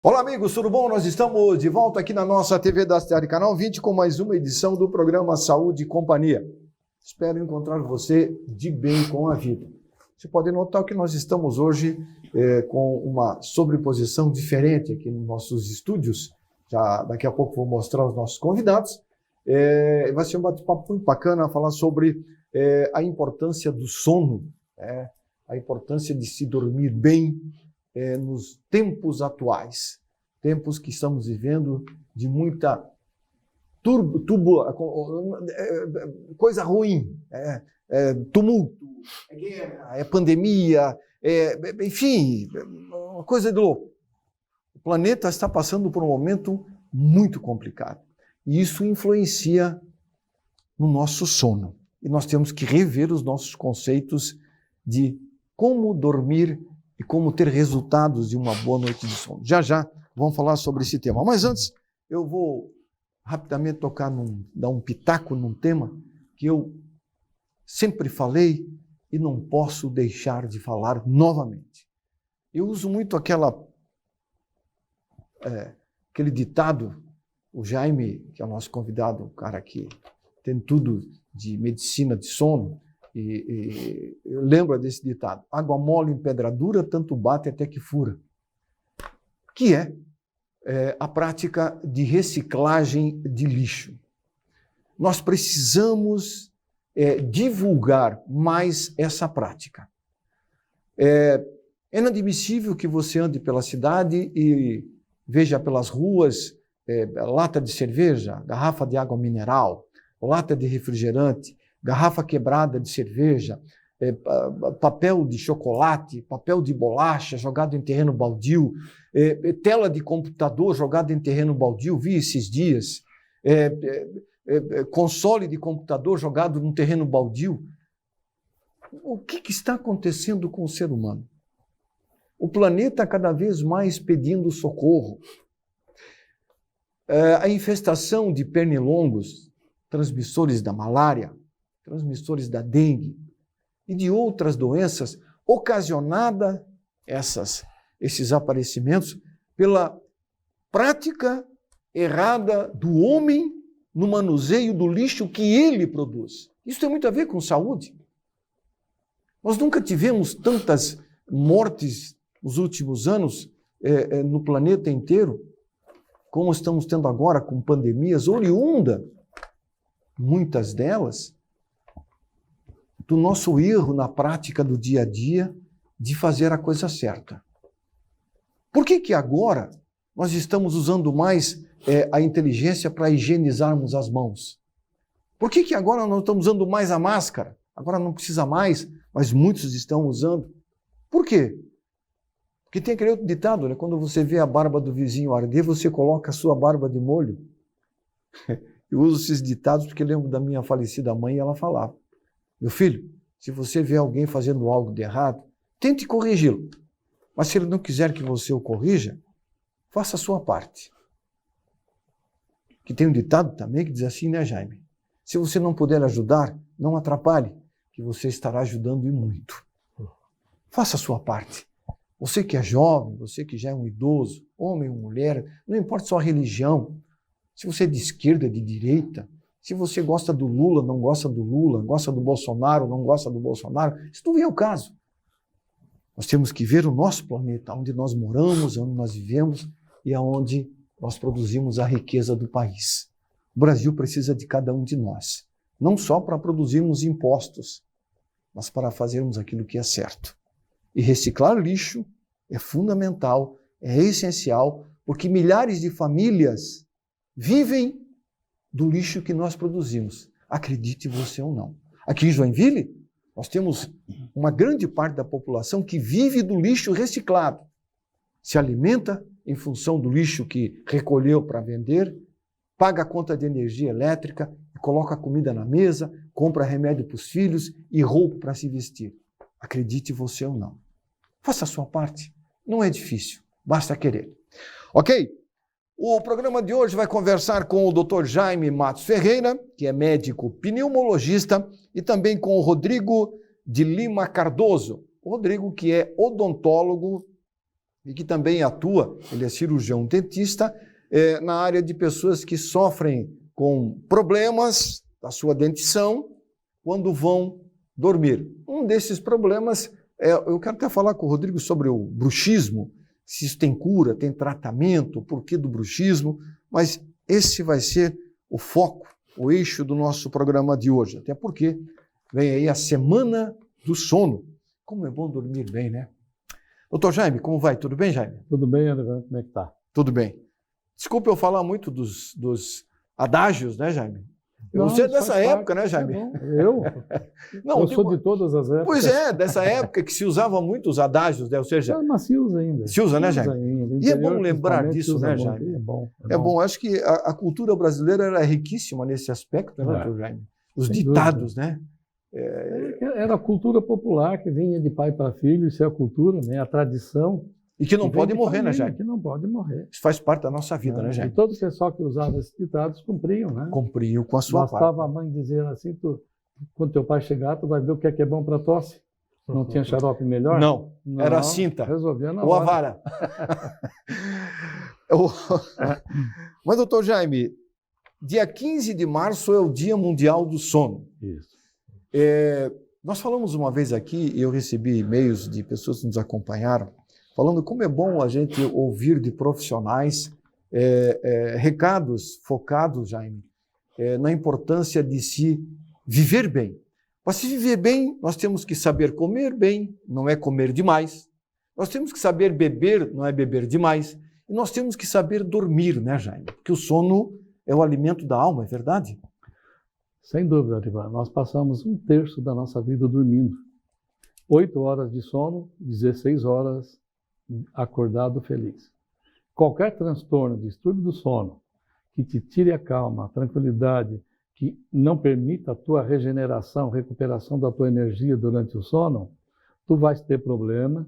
Olá amigos, tudo bom? Nós estamos de volta aqui na nossa TV da Cidade Canal 20 com mais uma edição do programa Saúde e Companhia. Espero encontrar você de bem com a vida. Você pode notar que nós estamos hoje com uma sobreposição diferente aqui nos nossos estúdios. Já daqui a pouco vou mostrar os nossos convidados. Vai ser um bate-papo muito bacana falar sobre a importância do sono, a importância de se dormir bem, nos tempos atuais, tempos que estamos vivendo de muita coisa ruim, tumulto, guerra, pandemia, enfim, uma coisa de louco. O planeta está passando por um momento muito complicado e isso influencia no nosso sono. E nós temos que rever os nossos conceitos de como dormir e como ter resultados de uma boa noite de sono. Já vamos falar sobre esse tema. Mas antes, eu vou rapidamente dar um pitaco num tema que eu sempre falei e não posso deixar de falar novamente. Eu uso muito aquele ditado, o Jaime, que é o nosso convidado, o cara que tem tudo de medicina de sono, e lembra desse ditado: água mole em pedra dura, tanto bate até que fura, que é a prática de reciclagem de lixo. Nós precisamos divulgar mais essa prática. É inadmissível que você ande pela cidade e veja pelas ruas lata de cerveja, garrafa de água mineral, lata de refrigerante, garrafa quebrada de cerveja, papel de chocolate, papel de bolacha jogado em terreno baldio, tela de computador jogada em terreno baldio, vi esses dias, console de computador jogado num terreno baldio. O que está acontecendo com o ser humano? O planeta cada vez mais pedindo socorro. A infestação de pernilongos, transmissores da malária, transmissores da dengue e de outras doenças, ocasionada esses aparecimentos pela prática errada do homem no manuseio do lixo que ele produz. Isso tem muito a ver com saúde. Nós nunca tivemos tantas mortes nos últimos anos no planeta inteiro como estamos tendo agora com pandemias oriundas, muitas delas, do nosso erro na prática do dia a dia de fazer a coisa certa. Por que agora nós estamos usando mais a inteligência para higienizarmos as mãos? Por que agora nós estamos usando mais a máscara? Agora não precisa mais, mas muitos estão usando. Por quê? Porque tem aquele outro ditado, né? Quando você vê a barba do vizinho arder, você coloca a sua barba de molho. Eu uso esses ditados porque lembro da minha falecida mãe e ela falava: meu filho, se você vê alguém fazendo algo de errado, tente corrigi-lo. Mas se ele não quiser que você o corrija, faça a sua parte. Que tem um ditado também que diz assim, né, Jaime? Se você não puder ajudar, não atrapalhe, que você estará ajudando e muito. Faça a sua parte. Você que é jovem, você que já é um idoso, homem ou mulher, não importa sua religião, se você é de esquerda, de direita, se você gosta do Lula, não gosta do Lula, gosta do Bolsonaro, não gosta do Bolsonaro, isso não é o caso. Nós temos que ver o nosso planeta, onde nós moramos, onde nós vivemos e aonde nós produzimos a riqueza do país. O Brasil precisa de cada um de nós, não só para produzirmos impostos, mas para fazermos aquilo que é certo. E reciclar lixo é fundamental, é essencial, porque milhares de famílias vivem do lixo que nós produzimos. Acredite você ou não. Aqui em Joinville, nós temos uma grande parte da população que vive do lixo reciclado. Se alimenta em função do lixo que recolheu para vender, paga a conta de energia elétrica, coloca comida na mesa, compra remédio para os filhos e roupa para se vestir. Acredite você ou não. Faça a sua parte. Não é difícil, basta querer. Ok? O programa de hoje vai conversar com o Dr. Jaime Matos Ferreira, que é médico pneumologista, e também com o Rodrigo de Lima Cardoso. O Rodrigo, que é odontólogo e que também atua, ele é cirurgião dentista, na área de pessoas que sofrem com problemas da sua dentição quando vão dormir. Um desses problemas, eu quero até falar com o Rodrigo sobre o bruxismo, se isso tem cura, tem tratamento, o porquê do bruxismo, mas esse vai ser o foco, o eixo do nosso programa de hoje, até porque vem aí a Semana do Sono. Como é bom dormir bem, né? Doutor Jaime, como vai? Tudo bem, Jaime? Tudo bem, André? Como é que tá? Tudo bem. Desculpe eu falar muito dos adágios, né, Jaime? Você é dessa época, né, Jaime? Eu? Não, eu sou de todas as épocas. Pois é, dessa época que se usava muito os adágios, né? Ou seja... Mas se usa ainda. Se usa, né, Jaime? Ainda. E é bom lembrar disso, né, Jaime? É bom. É bom. Acho que a cultura brasileira era riquíssima nesse aspecto, né, doutor Jaime? Os Sem ditados, dúvida. né? Era a cultura popular que vinha de pai para filho, isso é a cultura, né? A tradição. E que não pode morrer, né, Jaime? Que não pode morrer. Isso faz parte da nossa vida, né, Jaime? E todo o pessoal que usava esses ditados cumpriam, né? Cumpriu com a sua parte. Bastava a mãe dizer assim, quando teu pai chegar, tu vai ver o que é bom para tosse. Não tinha xarope melhor? Não, era a cinta. Resolvia na ou hora. a vara. Mas, doutor Jaime, dia 15 de março é o Dia Mundial do Sono. Isso. Nós falamos uma vez aqui, e eu recebi e-mails de pessoas que nos acompanharam, falando como é bom a gente ouvir de profissionais recados focados, Jaime, na importância de se viver bem. Para se viver bem, nós temos que saber comer bem, não é comer demais. Nós temos que saber beber, não é beber demais. E nós temos que saber dormir, né, Jaime? Porque o sono é o alimento da alma, é verdade? Sem dúvida, Arivan. Nós passamos 1/3 da nossa vida dormindo. 8 horas de sono, 16 horas acordado feliz. Qualquer transtorno, distúrbio do sono, que te tire a calma, a tranquilidade, que não permita a tua regeneração, recuperação da tua energia durante o sono, tu vais ter problema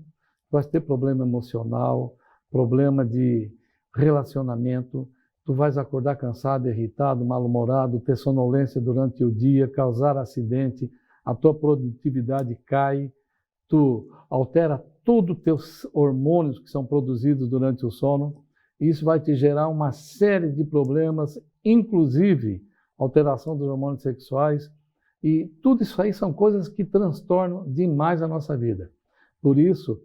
emocional, problema de relacionamento, tu vais acordar cansado, irritado, mal-humorado, ter sonolência durante o dia, causar acidente, a tua produtividade cai, tu altera todos os teus hormônios que são produzidos durante o sono, e isso vai te gerar uma série de problemas, inclusive alteração dos hormônios sexuais, e tudo isso aí são coisas que transtornam demais a nossa vida. Por isso,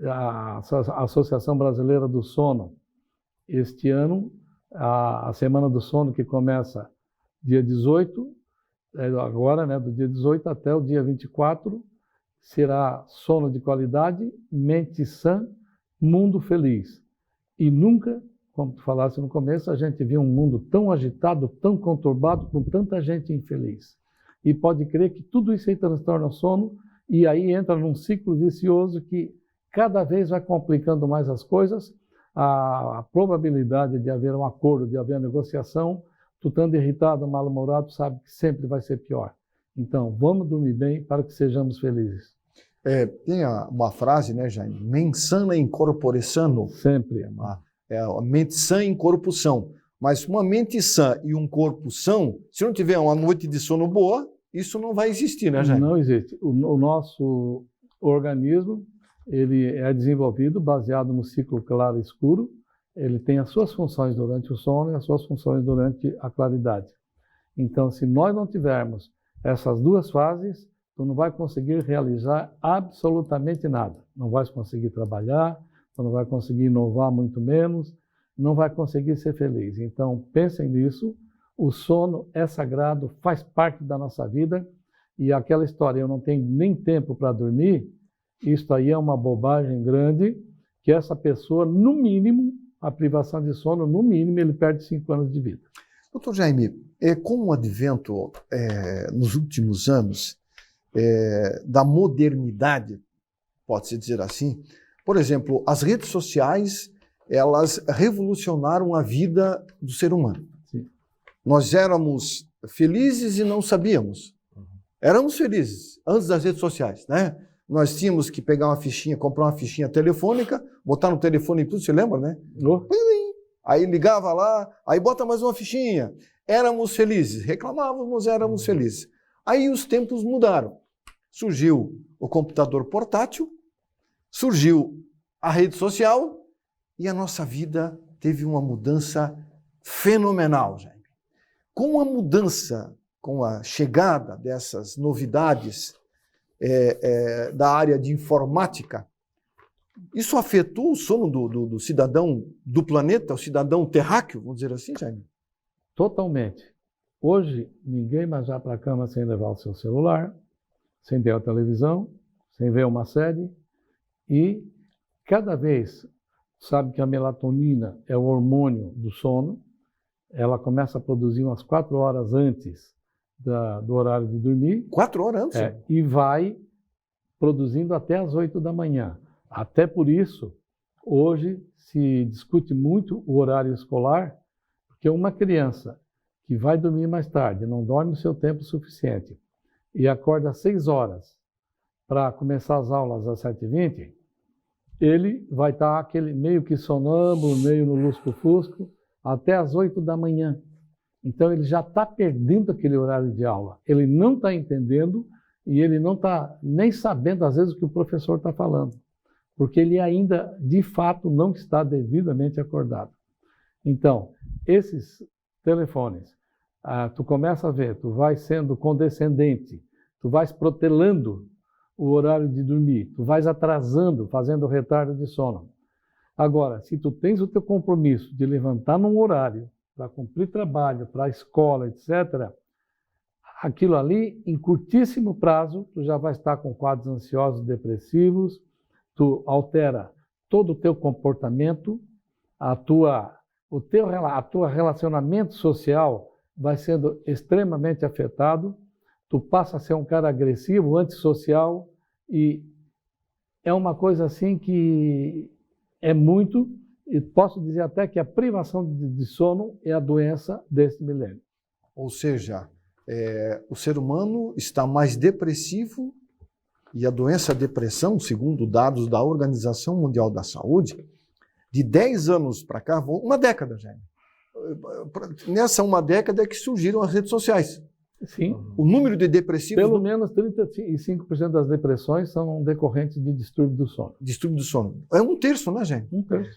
a Associação Brasileira do Sono, este ano, a Semana do Sono, que começa dia 18, agora, né, do dia 18 até o dia 24, será sono de qualidade, mente sã, mundo feliz. E nunca, como tu falaste no começo, a gente viu um mundo tão agitado, tão conturbado, com tanta gente infeliz. E pode crer que tudo isso aí transtorna o sono, e aí entra num ciclo vicioso que cada vez vai complicando mais as coisas, a probabilidade de haver um acordo, de haver negociação, tu estando irritado, mal-humorado, sabe que sempre vai ser pior. Então, vamos dormir bem para que sejamos felizes. Tem uma frase, né, Jaime? Mens sana in corpore sano. Sempre. A mente sã em corpo são. Mas uma mente sã e um corpo são, se não tiver uma noite de sono boa, isso não vai existir, né, Jaime? Não existe. O nosso organismo, ele é desenvolvido baseado no ciclo claro e escuro. Ele tem as suas funções durante o sono e as suas funções durante a claridade. Então, se nós não tivermos essas duas fases, tu não vai conseguir realizar absolutamente nada. Não vais conseguir trabalhar, tu não vai conseguir inovar muito menos, não vai conseguir ser feliz. Então, pensem nisso. O sono é sagrado, faz parte da nossa vida. E aquela história, eu não tenho nem tempo para dormir, isso aí é uma bobagem grande, que essa pessoa, no mínimo, a privação de sono, no mínimo, ele perde 5 anos de vida. Doutor Jaime, com o advento, nos últimos anos, da modernidade, pode-se dizer assim, por exemplo, as redes sociais, elas revolucionaram a vida do ser humano. Sim. Nós éramos felizes e não sabíamos. Éramos felizes antes das redes sociais, né? Nós tínhamos que pegar uma fichinha, comprar uma fichinha telefônica, botar no telefone e tudo, você lembra, né? Aí ligava lá, aí bota mais uma fichinha. Éramos felizes, reclamávamos, éramos felizes. Aí os tempos mudaram. Surgiu o computador portátil, surgiu a rede social e a nossa vida teve uma mudança fenomenal, Jaime. Com a mudança, com a chegada dessas novidades da área de informática, isso afetou o sono do cidadão do planeta, o cidadão terráqueo, vamos dizer assim, Jaime? Totalmente. Hoje, ninguém mais vai para a cama sem levar o seu celular, sem ter a televisão, sem ver uma série. E cada vez, sabe que a melatonina é o hormônio do sono, ela começa a produzir umas 4 horas antes do horário de dormir. 4 horas antes? E vai produzindo até as 8 da manhã. Até por isso, hoje se discute muito o horário escolar, porque uma criança que vai dormir mais tarde, não dorme o seu tempo suficiente e acorda às 6 horas para começar as aulas às 7h20, ele vai estar aquele meio que sonâmbulo, meio no lusco-fusco, até às 8 da manhã. Então ele já está perdendo aquele horário de aula. Ele não está entendendo e ele não está nem sabendo, às vezes, o que o professor está falando, porque ele ainda, de fato, não está devidamente acordado. Então, esses telefones, tu começa a ver, tu vai sendo condescendente, tu vais protelando o horário de dormir, tu vais atrasando, fazendo retardo de sono. Agora, se tu tens o teu compromisso de levantar num horário para cumprir trabalho, para a escola, etc., aquilo ali, em curtíssimo prazo, tu já vai estar com quadros ansiosos, depressivos, tu altera todo o teu comportamento, a tua relacionamento social vai sendo extremamente afetado, tu passa a ser um cara agressivo, antissocial, e é uma coisa assim que é muito, e posso dizer até que a privação de sono é a doença deste milênio. Ou seja, o ser humano está mais depressivo e a depressão, segundo dados da Organização Mundial da Saúde, de 10 anos para cá, uma década já. Nessa uma década é que surgiram as redes sociais. Sim. O número de depressivos... Pelo menos 35% das depressões são decorrentes de distúrbio do sono. Distúrbio do sono. É 1/3, né, gente? 1/3.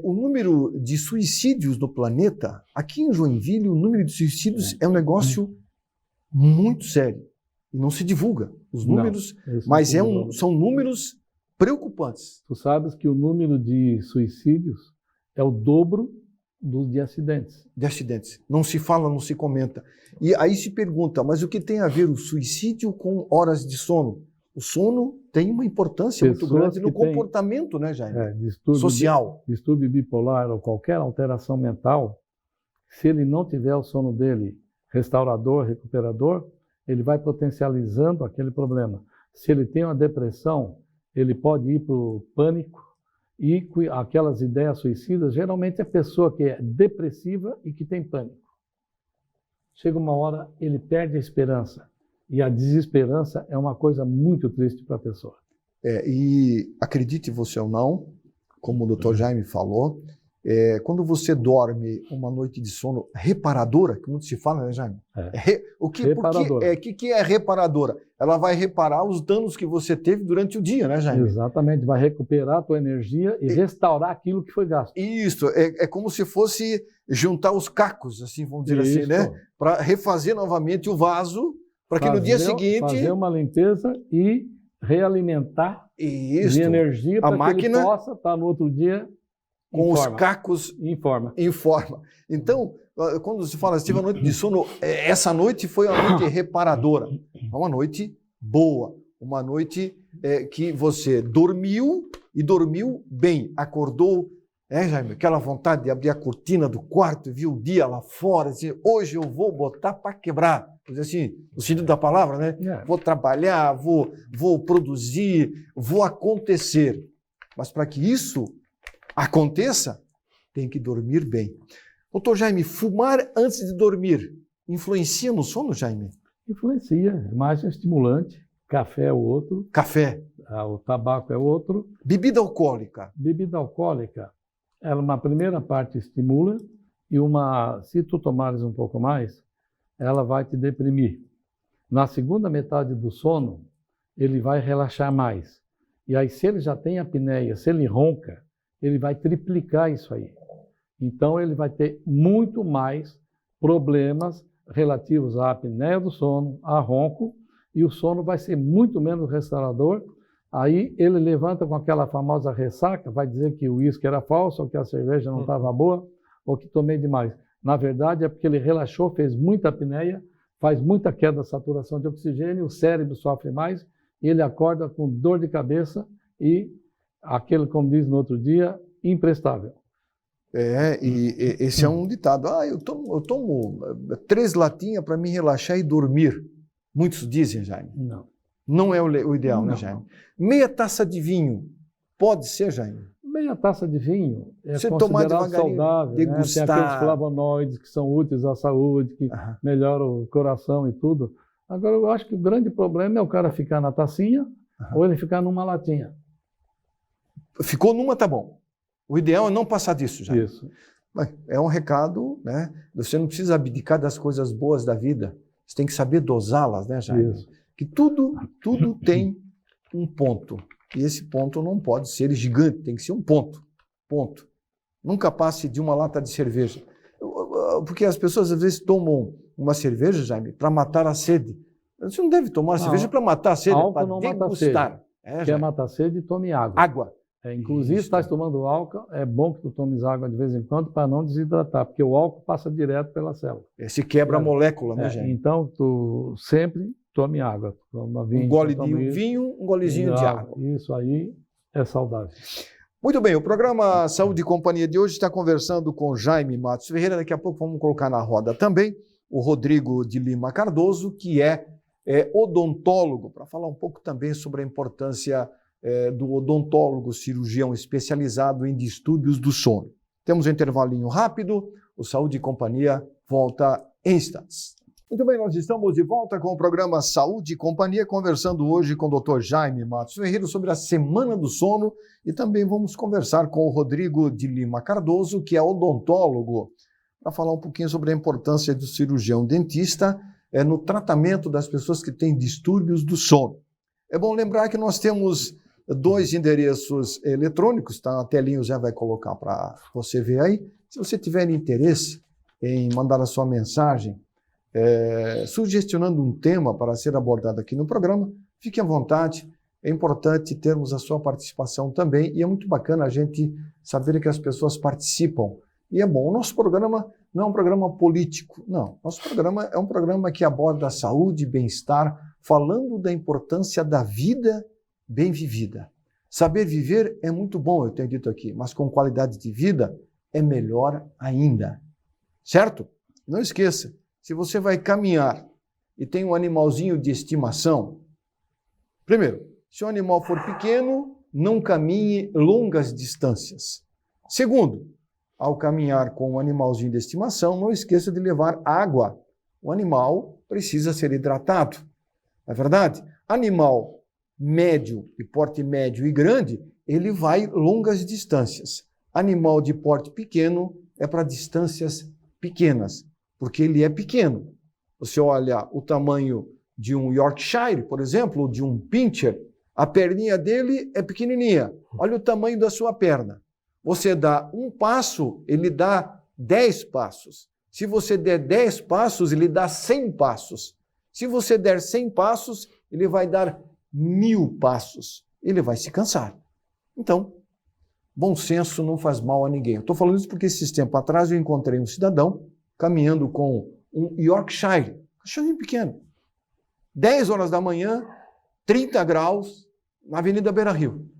O número de suicídios no planeta, aqui em Joinville, o número de suicídios é um negócio muito sério. E não se divulga os números, mas são números preocupantes. Tu sabes que o número de suicídios é o dobro dos de acidentes. De acidentes. Não se fala, não se comenta. E aí se pergunta, mas o que tem a ver o suicídio com horas de sono? O sono tem uma importância muito grande no comportamento, né, Jaime? Social. Distúrbio bipolar ou qualquer alteração mental, se ele não tiver o sono dele restaurador, recuperador, ele vai potencializando aquele problema. Se ele tem uma depressão, ele pode ir para o pânico e aquelas ideias suicidas, geralmente é a pessoa que é depressiva e que tem pânico. Chega uma hora, ele perde a esperança. E a desesperança é uma coisa muito triste para a pessoa. E acredite você ou não, como o Dr. Jaime falou, quando você dorme uma noite de sono reparadora, que muito se fala, né, Jaime? O que é reparadora? Ela vai reparar os danos que você teve durante o dia, né, Jaime? Exatamente, vai recuperar a tua energia e restaurar aquilo que foi gasto. Isso, é como se fosse juntar os cacos, assim, vamos dizer assim, né? Para refazer novamente o vaso, para que no dia seguinte... Fazer uma limpeza e realimentar de energia para que ele possa estar no outro dia com os cacos em forma. Então, quando se fala, tive uma noite de sono, essa noite foi uma noite reparadora, uma noite boa, uma noite que você dormiu e dormiu bem, acordou, Jaime, aquela vontade de abrir a cortina do quarto e ver o dia lá fora, dizer, hoje eu vou botar para quebrar, assim, no sentido da palavra, né? Vou trabalhar, vou produzir, vou acontecer, mas para que isso aconteça, tem que dormir bem. Doutor Jaime, fumar antes de dormir influencia no sono, Jaime? Influencia, mais estimulante. Café é o outro. Café. O tabaco é outro. Bebida alcoólica. Bebida alcoólica, ela uma primeira parte estimula e se tu tomares um pouco mais, ela vai te deprimir. Na segunda metade do sono, ele vai relaxar mais. E aí, se ele já tem apneia, se ele ronca, ele vai triplicar isso aí. Então, ele vai ter muito mais problemas relativos à apneia do sono, a ronco, e o sono vai ser muito menos restaurador. Aí ele levanta com aquela famosa ressaca, vai dizer que o uísque era falso, ou que a cerveja não estava boa, ou que tomei demais. Na verdade, é porque ele relaxou, fez muita apneia, faz muita queda da saturação de oxigênio, o cérebro sofre mais, e ele acorda com dor de cabeça e aquele, como diz no outro dia, imprestável. E esse é um ditado. Eu tomo 3 latinhas para me relaxar e dormir. Muitos dizem, Jaime. Não é o ideal, né, Jaime? Meia taça de vinho. Pode ser, Jaime? Meia taça de vinho é você considerado saudável, degustar. Né? Tem aqueles flavonoides que são úteis à saúde, que melhoram o coração e tudo. Agora, eu acho que o grande problema é o cara ficar na tacinha ou ele ficar numa latinha. Ficou numa, tá bom. O ideal é não passar disso, Jaime. Isso. É um recado, né? Você não precisa abdicar das coisas boas da vida. Você tem que saber dosá-las, né, Jaime? Isso. Que tudo tem um ponto. E esse ponto não pode ser gigante, tem que ser um ponto. Ponto. Nunca passe de uma lata de cerveja. Porque as pessoas às vezes tomam uma cerveja, Jaime, para matar a sede. Você não deve tomar cerveja para matar a sede, é para degustar. Quer matar a sede, tome água. Água. Inclusive, se estás tomando álcool, é bom que tu tomes água de vez em quando para não desidratar, porque o álcool passa direto pela célula. Se quebra a molécula, né, Jaime? Então, tu sempre tome água. Toma vinho, um gole de vinho, um golezinho de água. Isso aí é saudável. Muito bem, o programa Saúde e Companhia de hoje está conversando com Jaime Matos Ferreira. Daqui a pouco vamos colocar na roda também o Rodrigo de Lima Cardoso, que é odontólogo, para falar um pouco também sobre a importância do odontólogo, cirurgião especializado em distúrbios do sono. Temos um intervalinho rápido, o Saúde e Companhia volta em instantes. Muito bem, nós estamos de volta com o programa Saúde e Companhia, conversando hoje com o Dr. Jaime Matos Ferreira sobre a Semana do Sono e também vamos conversar com o Rodrigo de Lima Cardoso, que é odontólogo, para falar um pouquinho sobre a importância do cirurgião dentista no tratamento das pessoas que têm distúrbios do sono. É bom lembrar que nós temos 2 endereços eletrônicos, tá? A telinha o Zé vai colocar para você ver aí. Se você tiver interesse em mandar a sua mensagem, sugestionando um tema para ser abordado aqui no programa, fique à vontade. É importante termos a sua participação também e é muito bacana a gente saber que as pessoas participam. E é bom, o nosso programa não é um programa político, não. Nosso programa é um programa que aborda a saúde e bem-estar, falando da importância da vida bem vivida. Saber viver é muito bom, eu tenho dito aqui, mas com qualidade de vida é melhor ainda. Certo? Não esqueça, se você vai caminhar e tem um animalzinho de estimação, primeiro, se o animal for pequeno, não caminhe longas distâncias. Segundo, ao caminhar com um animalzinho de estimação, não esqueça de levar água. O animal precisa ser hidratado. Não é verdade? Animal médio, de porte médio e grande, ele vai longas distâncias. Animal de porte pequeno é para distâncias pequenas, porque ele é pequeno. Você olha o tamanho de um Yorkshire, por exemplo, ou de um Pinscher, a perninha dele é pequenininha. Olha o tamanho da sua perna. Você dá um passo, ele dá 10 passos. Se você der 10 passos, ele dá 100 passos. Se você der 100 passos, ele vai dar 1000 passos. Ele vai se cansar. Então, bom senso não faz mal a ninguém. Eu estou falando isso porque esses tempos atrás eu encontrei um cidadão caminhando com um Yorkshire, cachorrinho pequeno. 10 horas da manhã, 30 graus, na Avenida Beira-Rio.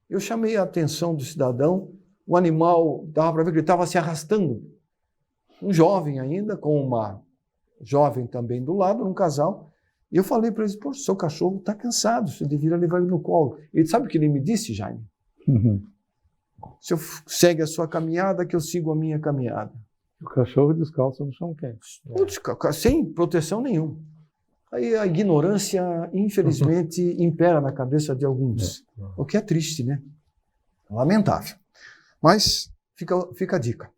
Eu chamei a atenção do cidadão, o animal, dava para ver que ele estava se arrastando. Um jovem ainda, com uma jovem também do lado, um casal. E eu falei para eles, poxa, seu cachorro está cansado, você deveria levar ele no colo. Ele sabe o que ele me disse, Jaime? Se eu segue a sua caminhada, que eu sigo a minha caminhada. O cachorro descalço no chão quente. Sem proteção nenhuma. Aí a ignorância, infelizmente, impera na cabeça de alguns. O que é triste, né? Lamentável. Mas fica a dica.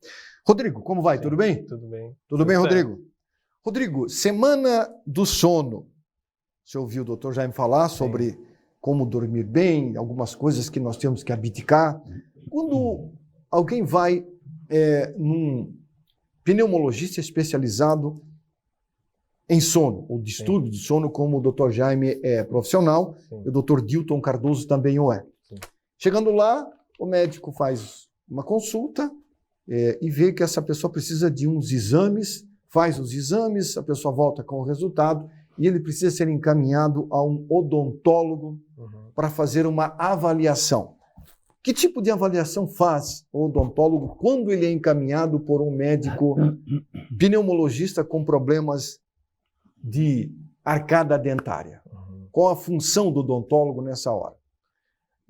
Rodrigo, como vai? Sim, tudo bem? Tudo bem. Tudo bem, Rodrigo? Rodrigo, Semana do Sono. Você ouviu o doutor Jaime falar sobre como dormir bem, algumas coisas que nós temos que abdicar. Quando alguém vai num pneumologista especializado em sono, ou distúrbio de sono, como o Dr. Jaime é profissional, e o Dr. Dilton Cardoso também o é. Sim. Chegando lá, o médico faz uma consulta e vê que essa pessoa precisa de uns exames, faz os exames, a pessoa volta com o resultado e ele precisa ser encaminhado a um odontólogo para fazer uma avaliação. Que tipo de avaliação faz o odontólogo quando ele é encaminhado por um médico pneumologista com problemas de arcada dentária? Qual a função do odontólogo nessa hora?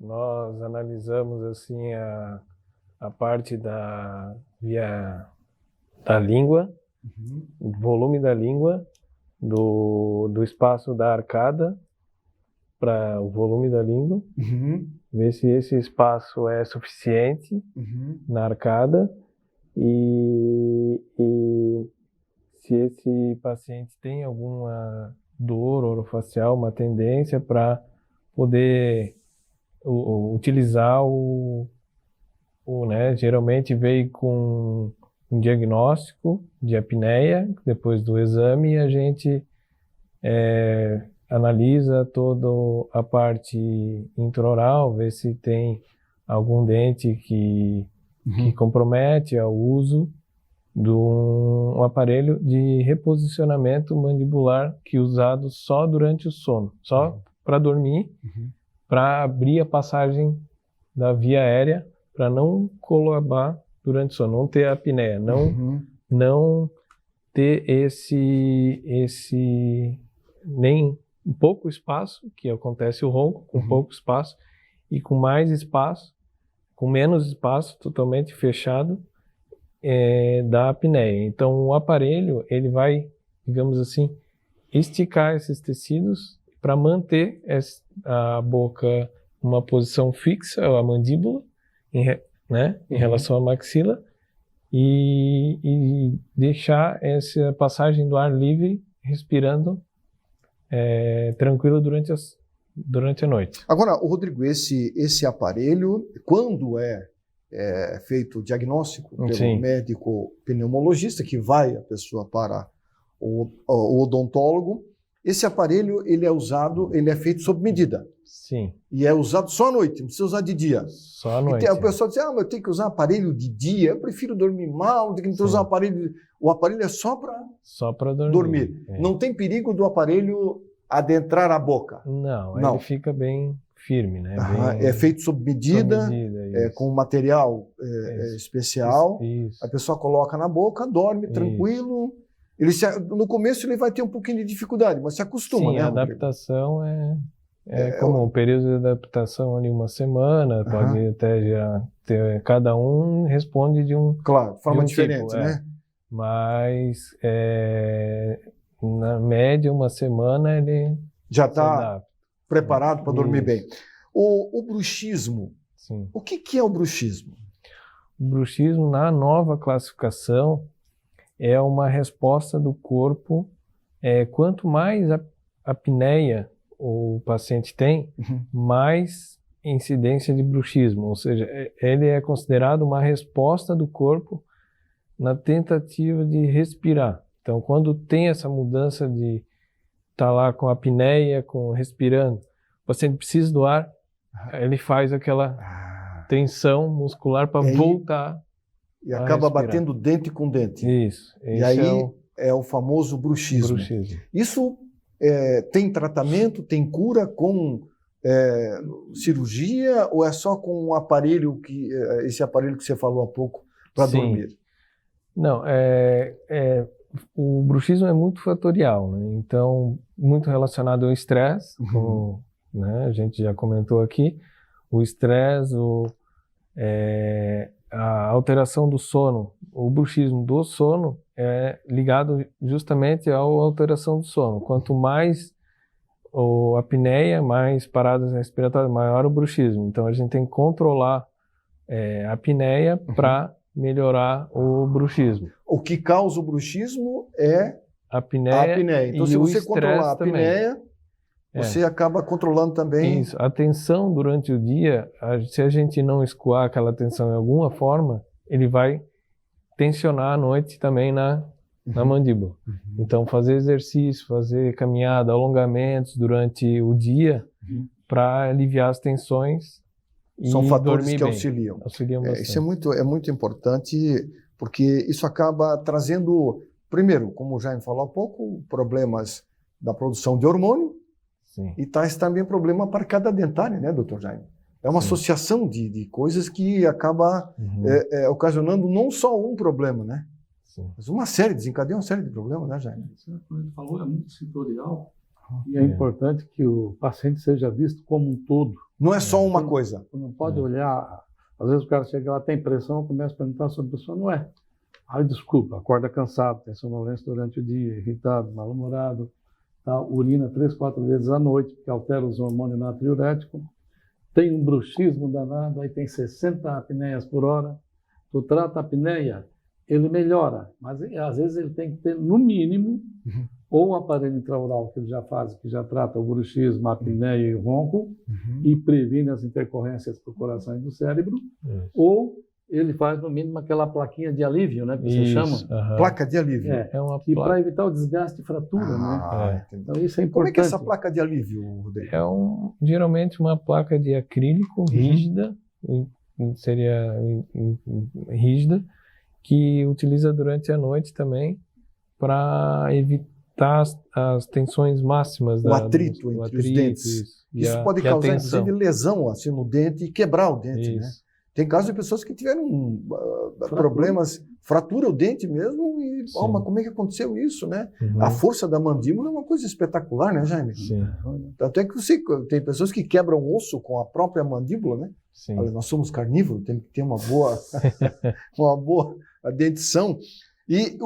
Nós analisamos assim a parte da via da língua, o volume da língua, do espaço da arcada para o volume da língua, ver se esse espaço é suficiente na arcada e se esse paciente tem alguma dor orofacial, uma tendência para poder utilizar geralmente veio com um diagnóstico de apneia, depois do exame a gente analisa toda a parte intraoral, vê se tem algum dente que compromete ao uso de um aparelho de reposicionamento mandibular que é usado só durante o sono, só para dormir, para abrir a passagem da via aérea, para não colabar durante o sono, não ter apneia, não ter esse nem um pouco espaço, que acontece o ronco, com pouco espaço, e com mais espaço, com menos espaço, totalmente fechado, da apneia. Então o aparelho, ele vai, digamos assim, esticar esses tecidos para manter a boca numa posição fixa, a mandíbula, em relação à maxila, e deixar essa passagem do ar livre, respirando tranquilo durante a noite. Agora, Rodrigo, esse aparelho, quando é feito o diagnóstico pelo médico pneumologista, que vai a pessoa para o odontólogo, esse aparelho ele é feito sob medida. Sim. E é usado só à noite, não precisa usar de dia. Só à noite. O pessoal diz, mas eu tenho que usar aparelho de dia, eu prefiro dormir mal, tenho que usar aparelho. O aparelho é só para dormir. Não tem perigo do aparelho adentrar a boca? Não, ele fica bem firme, né? É feito sob medida, com material especial. Isso. A pessoa coloca na boca, dorme tranquilo. No começo ele vai ter um pouquinho de dificuldade, mas se acostuma, né? Sim, a adaptação comum. O período de adaptação ali uma semana, pode até já ter, cada um responde de forma diferente, né? Mas na média, uma semana ele já está preparado para dormir bem. O bruxismo. Sim. O que é o bruxismo? O bruxismo, na nova classificação, é uma resposta do corpo. Quanto mais apneia o paciente tem, mais incidência de bruxismo. Ou seja, ele é considerado uma resposta do corpo na tentativa de respirar. Então, quando tem essa mudança de estar lá com apneia, respirando, o paciente precisa do ar, ele faz aquela tensão muscular para voltar. E acaba batendo dente com dente. Isso. E aí é o famoso bruxismo. Isso tem tratamento, tem cura com cirurgia ou é só com o aparelho esse aparelho que você falou há pouco para dormir? Não, o bruxismo é muito fatorial, né? Então, muito relacionado ao estresse, como a gente já comentou aqui, o estresse, a alteração do sono, o bruxismo do sono é ligado justamente à alteração do sono. Quanto mais a apneia, mais paradas respiratórias, maior o bruxismo. Então a gente tem que controlar a apneia para melhorar o bruxismo. O que causa o bruxismo é a apneia. Então se você controlar a apneia, você acaba controlando também. Isso. A tensão durante o dia, se a gente não escoar aquela tensão em alguma forma, ele vai tensionar à noite também na mandíbula. Então, fazer exercício, fazer caminhada, alongamentos durante o dia para aliviar as tensões e São fatores dormir que bem. auxiliam. Auxiliam bastante. Isso é muito importante, porque isso acaba trazendo, primeiro, como o Jaime falou há pouco, problemas da produção de hormônio, Sim. e traz também problema para cada dentária, né, doutor Jaime? É uma Sim. associação de coisas que acaba ocasionando não só um problema, né? Sim. Mas uma série, desencadeia uma série de problemas, né, Jaime? Isso, como ele falou, é muito setorial e é importante que o paciente seja visto como um todo. Não é só uma coisa. Não pode olhar, às vezes o cara chega lá, tem pressão, começa a perguntar sobre a pessoa, não é. Aí, desculpa, acorda cansado, tem sonolência durante o dia, irritado, mal-humorado, tá? Urina 3, 4 vezes à noite, porque altera os hormônios natriuréticos, tem um bruxismo danado, aí tem 60 apneias por hora, tu trata a apneia, ele melhora, mas às vezes ele tem que ter, no mínimo, ou o aparelho intraoral que ele já faz, que já trata o bruxismo, a apneia e o ronco, e previne as intercorrências para o coração e do cérebro, ou ele faz, no mínimo, aquela plaquinha de alívio, né, que você chama. Placa de alívio. É uma que placa. para evitar o desgaste e fratura, né? Entendi. Então isso é importante. Como é que é essa placa de alívio, Rodrigo? Geralmente uma placa de acrílico rígida, seria rígida, que utiliza durante a noite também para evitar as tensões máximas O atrito entre os dentes. Isso pode causar, inclusive, lesão assim, no dente e quebrar o dente, né? Tem casos de pessoas que tiveram problemas, fratura o dente mesmo, e mas como é que aconteceu isso, né? A força da mandíbula é uma coisa espetacular, né, Jaime? Sim. Tanto é que tem pessoas que quebram osso com a própria mandíbula, né? Sim. Nós somos carnívoros, temos que ter uma boa dentição. E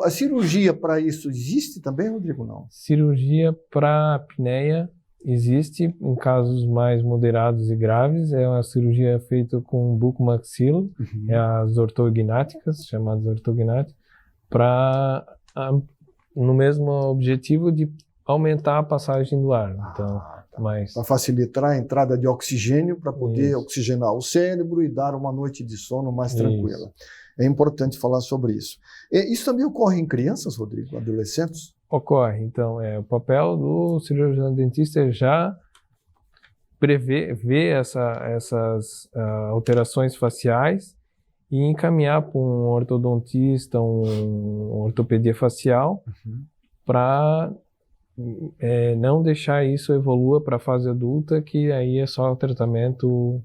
a cirurgia para isso existe também, Rodrigo, não? Cirurgia para apneia existe em casos mais moderados e graves. É uma cirurgia feita com bucomaxilo, as ortognáticas, chamadas ortognáticas, no mesmo objetivo de aumentar a passagem do ar. Então, para facilitar a entrada de oxigênio, para poder oxigenar o cérebro e dar uma noite de sono mais tranquila. É importante falar sobre isso. Isso também ocorre em crianças, Rodrigo, adolescentes? Ocorre. Então, o papel do cirurgião dentista é já ver essas alterações faciais e encaminhar para um ortodontista, um ortopedia facial, para não deixar isso evolua para a fase adulta, que aí é só o tratamento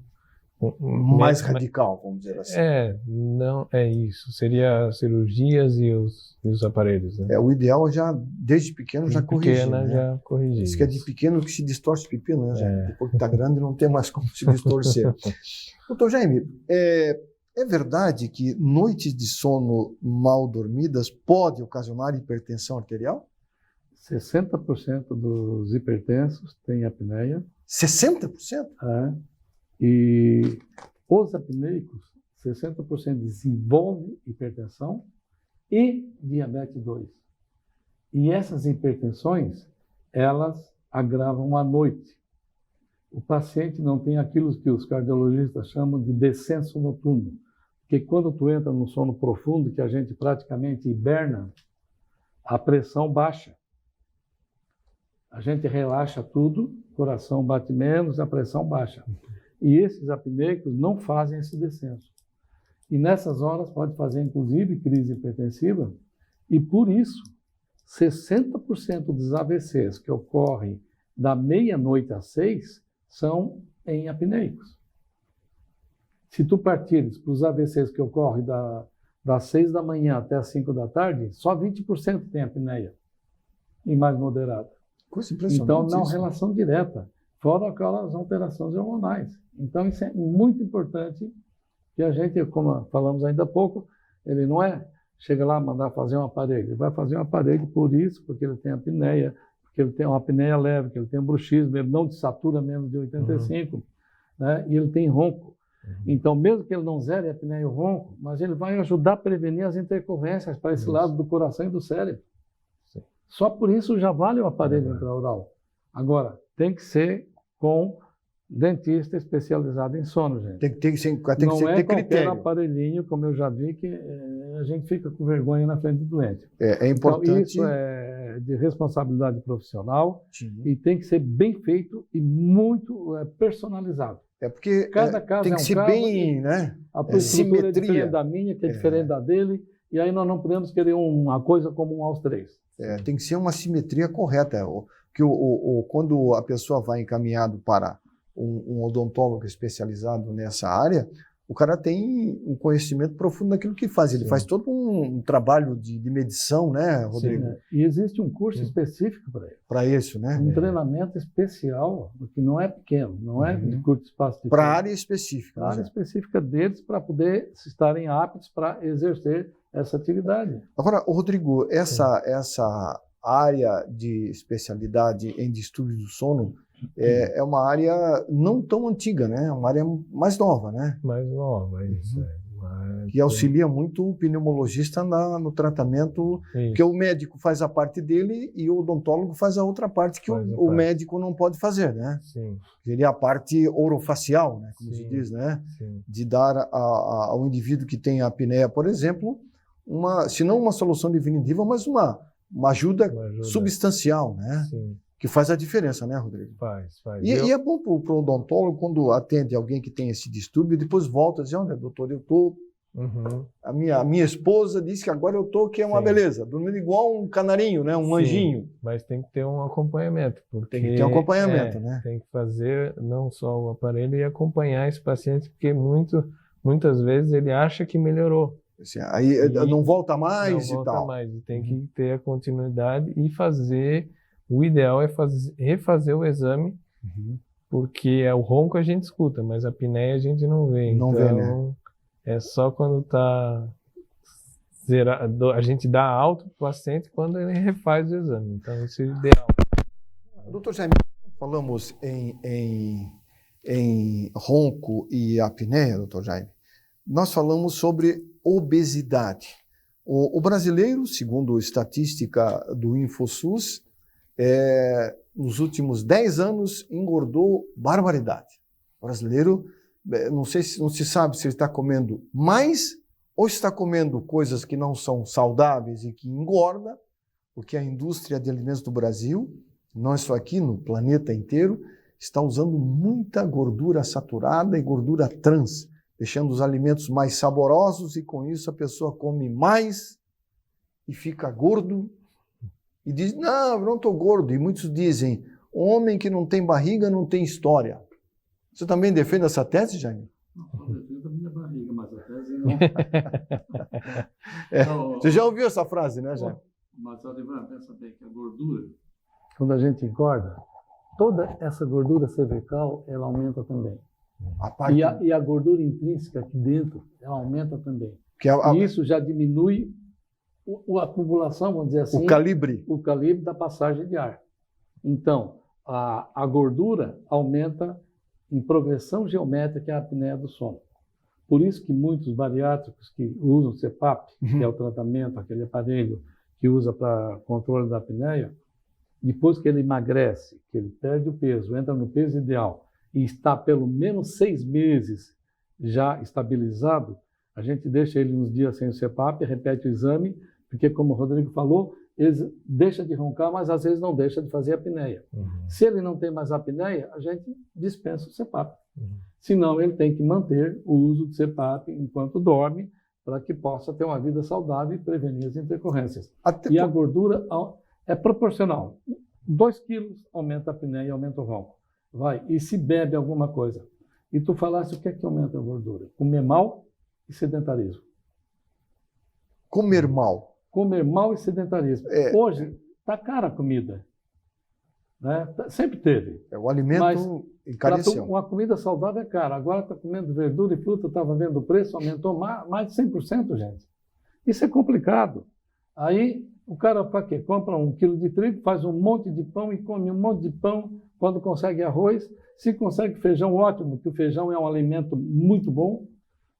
mais radical, vamos dizer assim. Não é isso. Seria cirurgias e os aparelhos, né? O ideal já, desde pequeno, já corrigir. Né? Já corrigir. Diz que é de pequeno que se distorce o pepino, né? Depois que está grande, não tem mais como se distorcer. Doutor Jaime, é verdade que noites de sono mal dormidas pode ocasionar hipertensão arterial? 60% dos hipertensos têm apneia. 60%? E os apneicos, 60% desenvolvem hipertensão e diabetes 2. E essas hipertensões, elas agravam à noite. O paciente não tem aquilo que os cardiologistas chamam de descenso noturno. Porque quando tu entra no sono profundo, que a gente praticamente hiberna, a pressão baixa. A gente relaxa tudo, o coração bate menos, a pressão baixa. E esses apneicos não fazem esse descenso. E nessas horas pode fazer, inclusive, crise hipertensiva. E por isso, 60% dos AVCs que ocorrem da meia-noite às 6 são em apneicos. Se tu partires para os AVCs que ocorrem das 6 da manhã até as 5 da tarde, só 20% tem apneia, em mais moderada. Coisa impressionante. Então, não relação direta, fora aquelas alterações hormonais. Então, isso é muito importante que a gente, como falamos ainda há pouco, ele não chega lá mandar fazer um aparelho. Ele vai fazer um aparelho por isso, porque ele tem apneia, porque ele tem uma apneia leve, porque ele tem um bruxismo, ele não desatura menos de 85, né? E ele tem ronco. Então, mesmo que ele não zere a apneia e o ronco, mas ele vai ajudar a prevenir as intercorrências para esse lado do coração e do cérebro. Só por isso já vale o aparelho intraoral. Agora, tem que ser com dentista especializado em sono, gente. Tem que ser, Não é ter qualquer critério. aparelhinho, como eu já vi, que a gente fica com vergonha na frente do doente. É importante. Então, isso é de responsabilidade profissional Sim. e tem que ser bem feito e muito personalizado. É porque Cada caso tem é que um ser caso, bem, né? A estrutura é simetria. diferente da minha, que é diferente da dele, e aí nós não podemos querer uma coisa comum aos três. Tem que ser uma simetria correta. Quando a pessoa vai encaminhado para um odontólogo especializado nessa área, o cara tem um conhecimento profundo daquilo que faz. Ele faz todo um trabalho de medição, né, Rodrigo? Sim, E existe um curso específico para ele. Para isso, né? Um treinamento especial, que não é pequeno, não é de curto espaço de Para a tempo. área específica. Para a área né? específica deles, para poder estarem aptos para exercer essa atividade. Agora, Rodrigo, essa área de especialidade em distúrbios do sono é uma área não tão antiga, né? É uma área mais nova, né? Mais nova, isso. Que auxilia muito o pneumologista no tratamento, porque o médico faz a parte dele e o odontólogo faz a outra parte que o médico não pode fazer, né? Sim. Seria a parte orofacial, né? Como se diz, né? Sim. De dar ao indivíduo que tem a apneia, por exemplo, se não uma solução definitiva, mas uma ajuda substancial, né? Sim. Que faz a diferença, né, Rodrigo? Faz. E é bom para o odontólogo, quando atende alguém que tem esse distúrbio, depois volta e diz, olha, doutor, eu estou... A minha esposa disse que agora eu estou, que é uma beleza, dormindo igual um canarinho, né, um anjinho. Mas tem que ter um acompanhamento. Porque tem que ter um acompanhamento, né? Tem que fazer não só o aparelho e acompanhar esse paciente, porque muitas vezes ele acha que melhorou. Assim, aí não volta mais não e tal. Não volta mais, e tem que ter a continuidade e fazer... O ideal é refazer o exame, porque o ronco a gente escuta, mas a apneia a gente não vê. Não então, vê, né? É só quando está zerado, a gente dá alta para o paciente quando ele refaz o exame. Então, isso é o ideal. Doutor Jaime, falamos em ronco e apneia, doutor Jaime. Nós falamos sobre obesidade. O brasileiro, segundo a estatística do InfoSUS, nos últimos 10 anos engordou barbaridade. O brasileiro, não se sabe se ele está comendo mais ou está comendo coisas que não são saudáveis e que engorda, porque a indústria de alimentos do Brasil, não só aqui, no planeta inteiro, está usando muita gordura saturada e gordura trans, deixando os alimentos mais saborosos e com isso a pessoa come mais e fica gordo. E diz, não, eu não estou gordo. E muitos dizem, homem que não tem barriga não tem história. Você também defende essa tese, Jaime? Não, eu defendo a minha barriga, mas a tese não. Você já ouviu essa frase, né, Jaime? Mas, Ademar, pensa bem que a gordura, quando a gente engorda, toda essa gordura cervical, ela aumenta também. E a gordura intrínseca aqui dentro, ela aumenta também. E isso já diminui a acumulação, vamos dizer assim, o calibre da passagem de ar. Então, a gordura aumenta em progressão geométrica a apneia do sono. Por isso que muitos bariátricos que usam o CPAP, que é o tratamento, aquele aparelho que usa para controle da apneia, depois que ele emagrece, que ele perde o peso, entra no peso ideal e está pelo menos 6 meses já estabilizado, a gente deixa ele uns dias sem o CPAP, repete o exame, porque, como o Rodrigo falou, ele deixa de roncar, mas às vezes não deixa de fazer apneia. Se ele não tem mais apneia, a gente dispensa o CPAP. Senão, ele tem que manter o uso do CPAP enquanto dorme, para que possa ter uma vida saudável e prevenir as intercorrências. E a gordura é proporcional. 2 quilos aumenta a apneia e aumenta o ronco. E se bebe alguma coisa. E tu falasse o que é que aumenta a gordura? Comer mal e sedentarismo. Comer mal. Comer mal e sedentarismo. Hoje, está cara a comida. Né? Sempre teve. O alimento encareceu. Uma comida saudável é cara. Agora está comendo verdura e fruta, estava vendo o preço, aumentou mais de 100%, gente. Isso é complicado. Aí o cara faz o quê? Compra 1 quilo de trigo, faz um monte de pão e come um monte de pão. Quando consegue arroz, se consegue feijão, ótimo, que o feijão é um alimento muito bom,